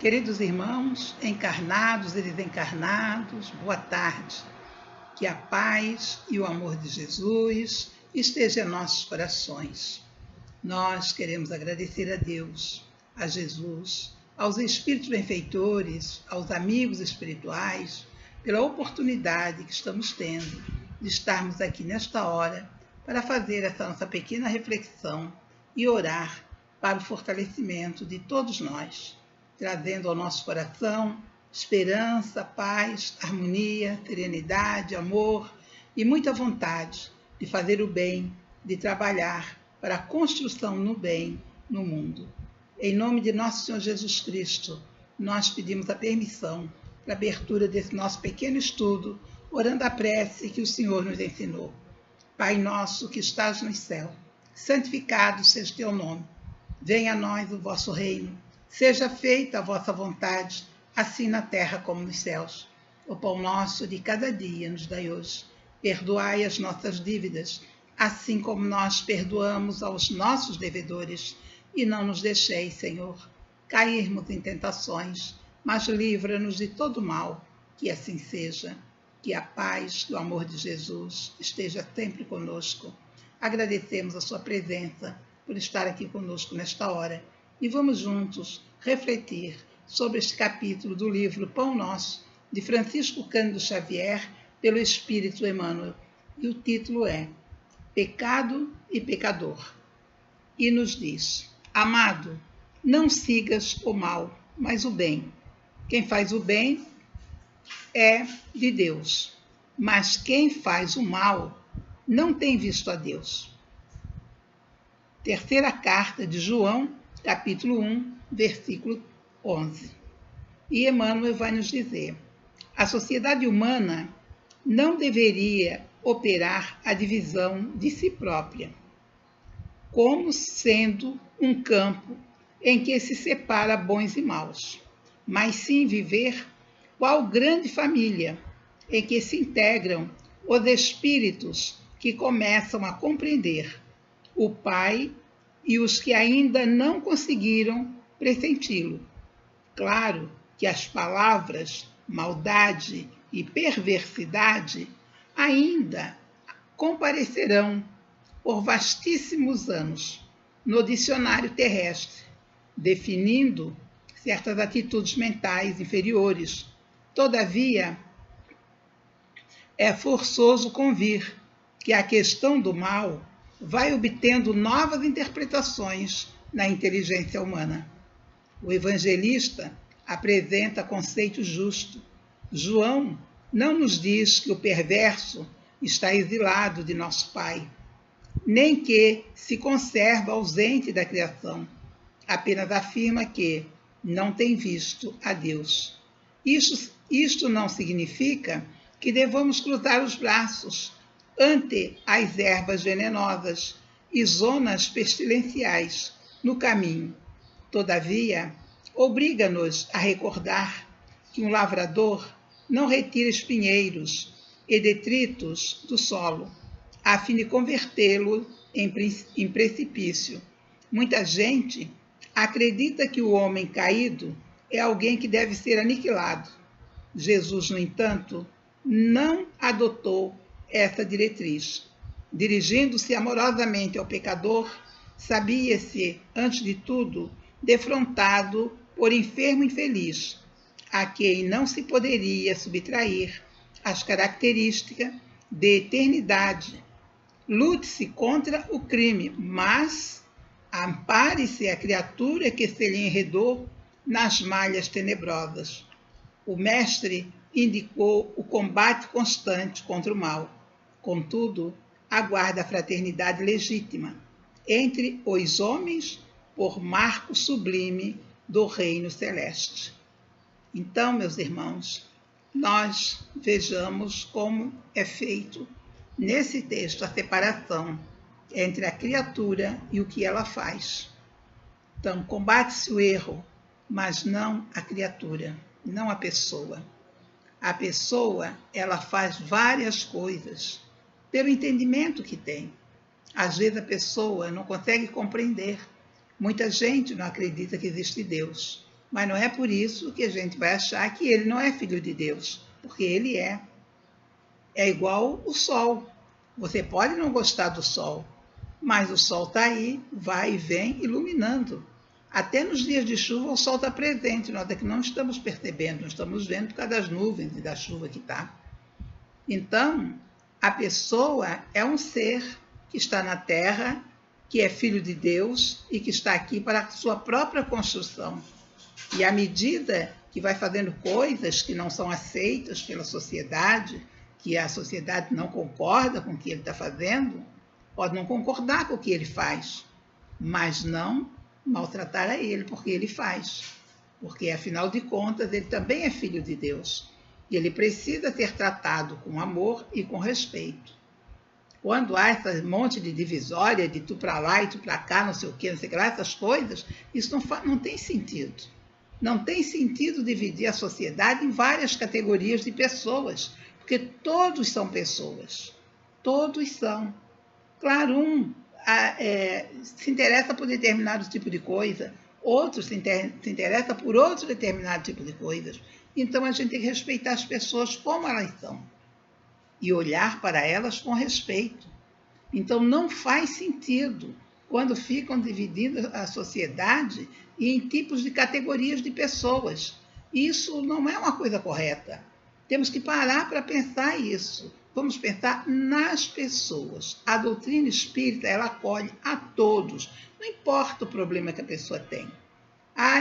Queridos irmãos, encarnados e desencarnados, boa tarde. Que a paz e o amor de Jesus estejam em nossos corações. Nós queremos agradecer a Deus, a Jesus, aos espíritos benfeitores, aos amigos espirituais, pela oportunidade que estamos tendo de estarmos aqui nesta hora para fazer essa nossa pequena reflexão e orar para o fortalecimento de todos nós, trazendo ao nosso coração esperança, paz, harmonia, serenidade, amor e muita vontade de fazer o bem, de trabalhar para a construção no bem no mundo. Em nome de nosso Senhor Jesus Cristo, nós pedimos a permissão para a abertura desse nosso pequeno estudo, orando a prece que o Senhor nos ensinou. Pai nosso que estás no céu, santificado seja o teu nome. Venha a nós o vosso reino. Seja feita a vossa vontade, assim na terra como nos céus. O pão nosso de cada dia nos dai hoje. Perdoai as nossas dívidas, assim como nós perdoamos aos nossos devedores. E não nos deixeis, Senhor, cairmos em tentações, mas livra-nos de todo mal. Que assim seja. Que a paz e o amor de Jesus esteja sempre conosco. Agradecemos a sua presença por estar aqui conosco nesta hora. E vamos juntos refletir sobre este capítulo do livro Pão Nosso, de Francisco Cândido Xavier, pelo Espírito Emmanuel. E o título é Pecado e Pecador. E nos diz: Amado, não sigas o mal, mas o bem. Quem faz o bem é de Deus, mas quem faz o mal não tem visto a Deus. Terceira carta de João, capítulo 1, versículo 11. E Emmanuel vai nos dizer: a sociedade humana não deveria operar a divisão de si própria, como sendo um campo em que se separa bons e maus, mas sim viver qual grande família em que se integram os espíritos que começam a compreender o Pai e os que ainda não conseguiram pressenti-lo. Claro que as palavras maldade e perversidade ainda comparecerão por vastíssimos anos no dicionário terrestre, definindo certas atitudes mentais inferiores. Todavia, é forçoso convir que a questão do mal vai obtendo novas interpretações na inteligência humana. O evangelista apresenta conceito justo. João não nos diz que o perverso está exilado de nosso Pai, nem que se conserva ausente da criação. Apenas afirma que não tem visto a Deus. Isto não significa que devamos cruzar os braços ante as ervas venenosas e zonas pestilenciais no caminho. Todavia, obriga-nos a recordar que um lavrador não retira espinheiros e detritos do solo, a fim de convertê-lo em precipício. Muita gente acredita que o homem caído é alguém que deve ser aniquilado. Jesus, no entanto, não adotou essa diretriz. Dirigindo-se amorosamente ao pecador, sabia-se, antes de tudo, defrontado por enfermo infeliz, a quem não se poderia subtrair as características de eternidade. Lute-se contra o crime, mas ampare-se a criatura que se lhe enredou nas malhas tenebrosas. O mestre indicou o combate constante contra o mal. Contudo, aguarda a fraternidade legítima entre os homens por marco sublime do reino celeste. Então, meus irmãos, nós vejamos como é feito nesse texto a separação entre a criatura e o que ela faz. Então, combate-se o erro, mas não a criatura, não a pessoa. A pessoa, ela faz várias coisas pelo entendimento que tem. Às vezes a pessoa não consegue compreender. Muita gente não acredita que existe Deus. Mas não é por isso que a gente vai achar que ele não é filho de Deus, porque ele é. É igual o sol. Você pode não gostar do sol, mas o sol está aí, vai e vem iluminando. Até nos dias de chuva o sol está presente, nós é que não estamos percebendo, não estamos vendo por causa das nuvens e da chuva que está. Então, a pessoa é um ser que está na Terra, que é filho de Deus e que está aqui para a sua própria construção. E à medida que vai fazendo coisas que não são aceitas pela sociedade, que a sociedade não concorda com o que ele está fazendo, pode não concordar com o que ele faz, mas não maltratar a ele porque ele faz. Porque, afinal de contas, ele também é filho de Deus. E ele precisa ser tratado com amor e com respeito. Quando há esse monte de divisória, de tu para lá e tu para cá, não sei o quê, não sei o que lá, essas coisas, isso não tem sentido. Não tem sentido dividir a sociedade em várias categorias de pessoas, porque todos são pessoas. Todos são. Claro, se interessa por determinado tipo de coisa, outro se interessa por outro determinado tipo de coisas. Então, a gente tem que respeitar as pessoas como elas são e olhar para elas com respeito. Então, não faz sentido quando ficam dividindo a sociedade em tipos de categorias de pessoas. Isso não é uma coisa correta. Temos que parar para pensar isso. Vamos pensar nas pessoas. A doutrina espírita, ela acolhe a todos. Não importa o problema que a pessoa tem.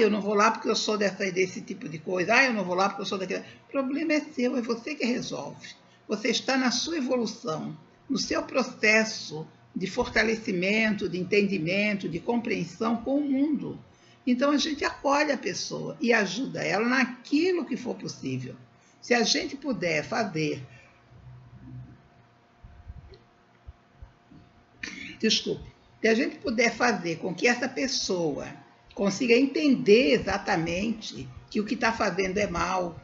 Eu não vou lá porque eu sou desse tipo de coisa. Eu não vou lá porque eu sou daquele. O problema é seu, é você que resolve. Você está na sua evolução, no seu processo de fortalecimento, de entendimento, de compreensão com o mundo. Então, a gente acolhe a pessoa e ajuda ela naquilo que for possível. Se a gente puder fazer... Se a gente puder fazer com que essa pessoa consiga entender exatamente que o que está fazendo é mal,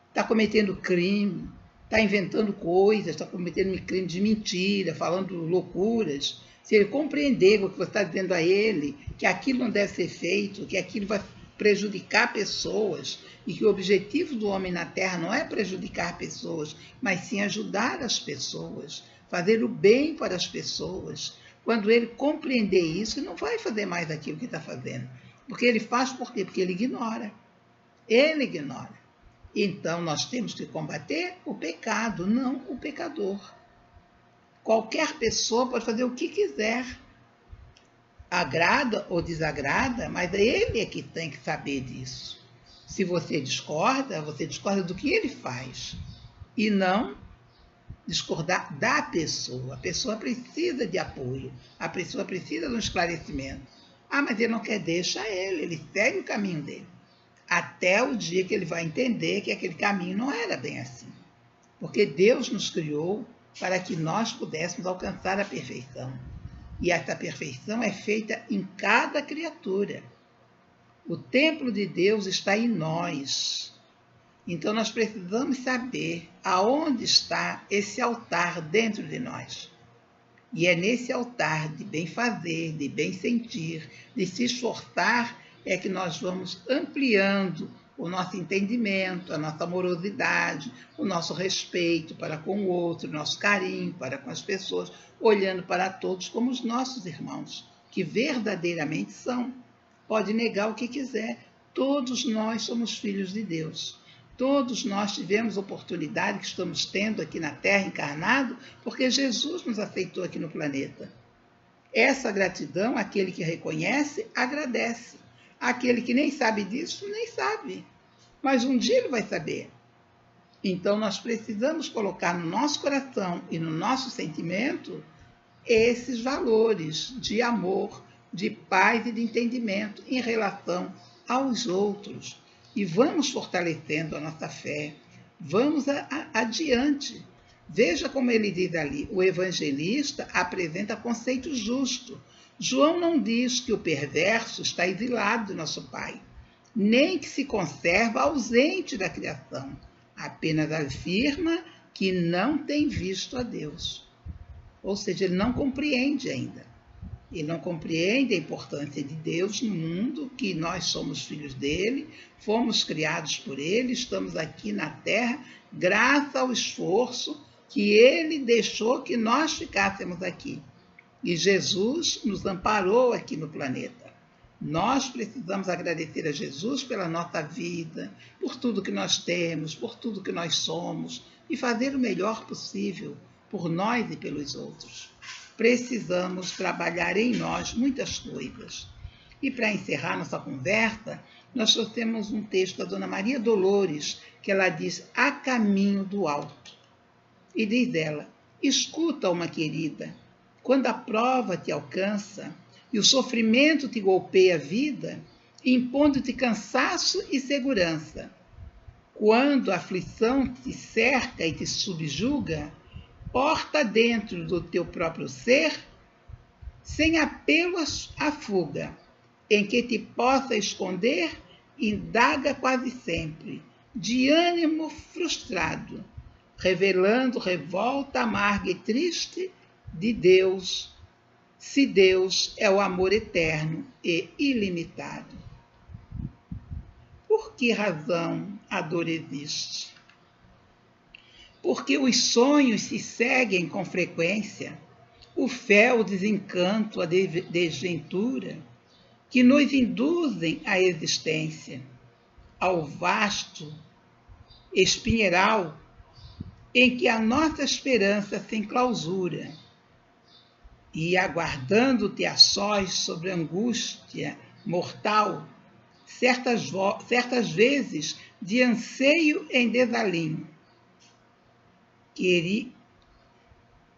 está cometendo crime, está inventando coisas, está cometendo crime de mentira, falando loucuras. Se ele compreender o que você está dizendo a ele, que aquilo não deve ser feito, que aquilo vai prejudicar pessoas, e que o objetivo do homem na Terra não é prejudicar pessoas, mas sim ajudar as pessoas, fazer o bem para as pessoas. Quando ele compreender isso, ele não vai fazer mais aquilo que está fazendo. Porque ele faz por quê? Porque ele ignora. Ele ignora. Então, nós temos que combater o pecado, não o pecador. Qualquer pessoa pode fazer o que quiser. Agrada ou desagrada, mas ele é que tem que saber disso. Se você discorda do que ele faz. E não discordar da pessoa. A pessoa precisa de apoio. A pessoa precisa de um esclarecimento. Mas ele não quer, deixa ele segue o caminho dele. Até o dia que ele vai entender que aquele caminho não era bem assim. Porque Deus nos criou para que nós pudéssemos alcançar a perfeição. E essa perfeição é feita em cada criatura. O templo de Deus está em nós. Então nós precisamos saber aonde está esse altar dentro de nós. E é nesse altar de bem fazer, de bem sentir, de se esforçar, é que nós vamos ampliando o nosso entendimento, a nossa amorosidade, o nosso respeito para com o outro, o nosso carinho para com as pessoas, olhando para todos como os nossos irmãos, que verdadeiramente são. Pode negar o que quiser, todos nós somos filhos de Deus. Todos nós tivemos oportunidade que estamos tendo aqui na Terra encarnado, porque Jesus nos aceitou aqui no planeta. Essa gratidão, aquele que reconhece, agradece. Aquele que nem sabe disso, nem sabe. Mas um dia ele vai saber. Então, nós precisamos colocar no nosso coração e no nosso sentimento esses valores de amor, de paz e de entendimento em relação aos outros. E vamos fortalecendo a nossa fé. Vamos adiante. Veja como ele diz ali, o evangelista apresenta conceito justo. João não diz que o perverso está exilado do nosso Pai, nem que se conserva ausente da criação. Apenas afirma que não tem visto a Deus. Ou seja, ele não compreende ainda. Ele não compreende a importância de Deus no mundo, que nós somos filhos dele, fomos criados por ele, estamos aqui na Terra graças ao esforço que ele deixou que nós ficássemos aqui. E Jesus nos amparou aqui no planeta. Nós precisamos agradecer a Jesus pela nossa vida, por tudo que nós temos, por tudo que nós somos, e fazer o melhor possível por nós e pelos outros. Precisamos trabalhar em nós muitas coisas. E para encerrar nossa conversa, nós trouxemos um texto da Dona Maria Dolores, que ela diz: a caminho do alto. E diz ela: escuta, uma querida, quando a prova te alcança e o sofrimento te golpeia a vida, impondo-te cansaço e segurança. Quando a aflição te cerca e te subjuga, porta dentro do teu próprio ser, sem apelo à fuga, em que te possa esconder, indaga quase sempre, de ânimo frustrado, revelando revolta amarga e triste de Deus, se Deus é o amor eterno e ilimitado. Por que razão a dor existe? Porque os sonhos se seguem com frequência, o fel, o desencanto, a desventura, que nos induzem à existência, ao vasto espinheiral em que a nossa esperança se enclausura, e aguardando-te a sós sobre a angústia mortal, certas vezes de anseio em desalinho.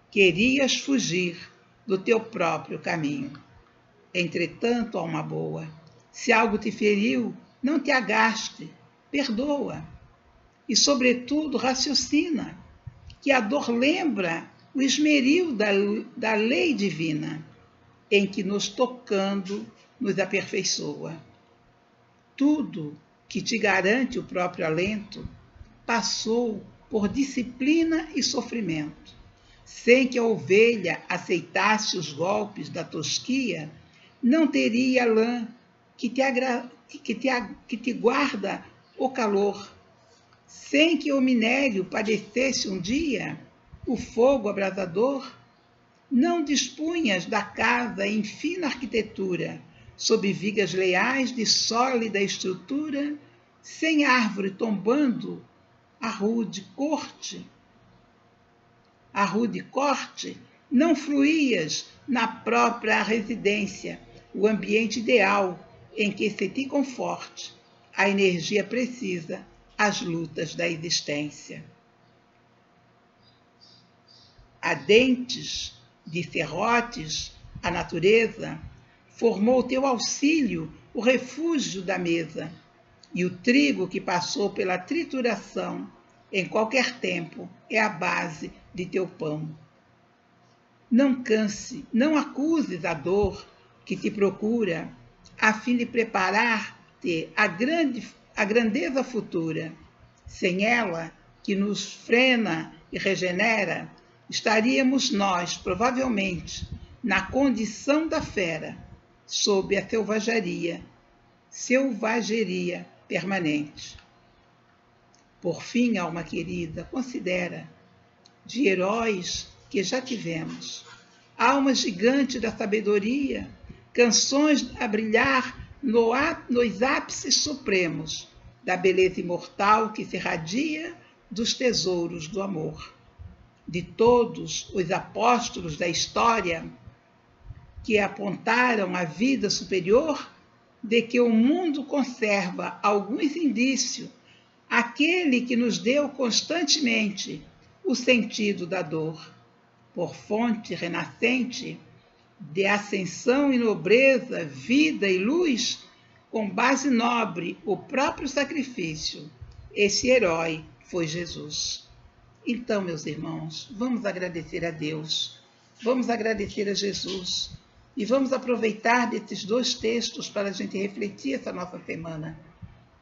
Querias fugir do teu próprio caminho. Entretanto, alma boa, se algo te feriu, não te agaste, perdoa. E, sobretudo, raciocina, que a dor lembra o esmeril da lei divina, em que, nos tocando, nos aperfeiçoa. Tudo que te garante o próprio alento passou por disciplina e sofrimento, sem que a ovelha aceitasse os golpes da tosquia, não teria a lã que te guarda o calor, sem que o minério padecesse um dia o fogo abrasador, não dispunhas da casa em fina arquitetura, sob vigas leais de sólida estrutura, sem árvore tombando, a rude corte, não fruías na própria residência, o ambiente ideal em que se te conforte a energia precisa às lutas da existência. A dentes de serrotes, a natureza formou teu auxílio o refúgio da mesa, e o trigo que passou pela trituração, em qualquer tempo, é a base de teu pão. Não canse, não acuses a dor que te procura, a fim de preparar-te a grandeza futura. Sem ela, que nos frena e regenera, estaríamos nós, provavelmente, na condição da fera, sob a selvageria permanente. Por fim, alma querida, considera, de heróis que já tivemos, alma gigante da sabedoria, canções a brilhar nos ápices supremos da beleza imortal que se irradia dos tesouros do amor. De todos os apóstolos da história que apontaram a vida superior, de que o mundo conserva alguns indícios, aquele que nos deu constantemente o sentido da dor, por fonte renascente de ascensão e nobreza, vida e luz, com base nobre o próprio sacrifício. Esse herói foi Jesus. Então, meus irmãos, vamos agradecer a Deus, vamos agradecer a Jesus e vamos aproveitar desses dois textos para a gente refletir essa nossa semana.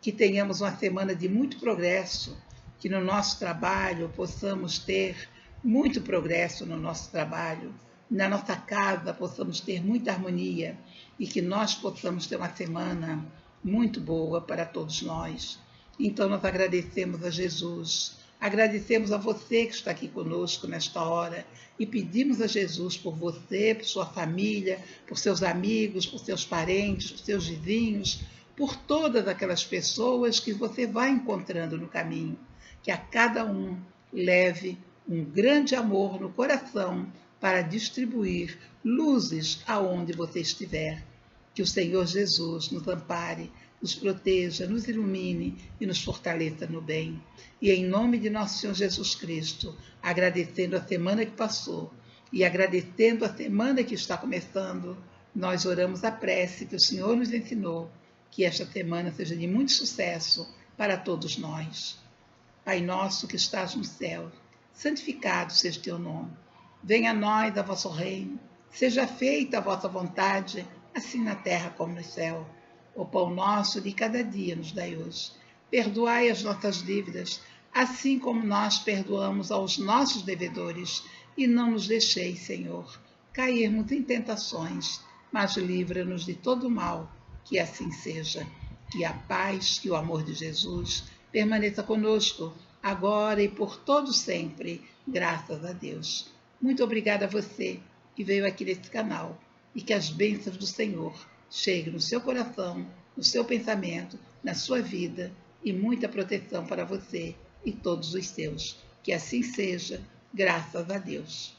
Que tenhamos uma semana de muito progresso, que no nosso trabalho possamos ter muito progresso no nosso trabalho, na nossa casa possamos ter muita harmonia e que nós possamos ter uma semana muito boa para todos nós. Então nós agradecemos a Jesus, agradecemos a você que está aqui conosco nesta hora e pedimos a Jesus por você, por sua família, por seus amigos, por seus parentes, por seus vizinhos, por todas aquelas pessoas que você vai encontrando no caminho, que a cada um leve um grande amor no coração para distribuir luzes aonde você estiver. Que o Senhor Jesus nos ampare, nos proteja, nos ilumine e nos fortaleça no bem. E em nome de nosso Senhor Jesus Cristo, agradecendo a semana que passou e agradecendo a semana que está começando, nós oramos a prece que o Senhor nos ensinou, que esta semana seja de muito sucesso para todos nós. Pai nosso que estás no céu, santificado seja o teu nome. Venha a nós a vosso reino, seja feita a vossa vontade, assim na terra como no céu. O pão nosso de cada dia nos dai hoje. Perdoai as nossas dívidas, assim como nós perdoamos aos nossos devedores. E não nos deixeis, Senhor, cairmos em tentações, mas livra-nos de todo o mal, que assim seja. Que a paz, que o amor de Jesus permaneça conosco, agora e por todo sempre, graças a Deus. Muito obrigada a você que veio aqui nesse canal e que as bênçãos do Senhor cheguem no seu coração, no seu pensamento, na sua vida e muita proteção para você e todos os seus. Que assim seja, graças a Deus.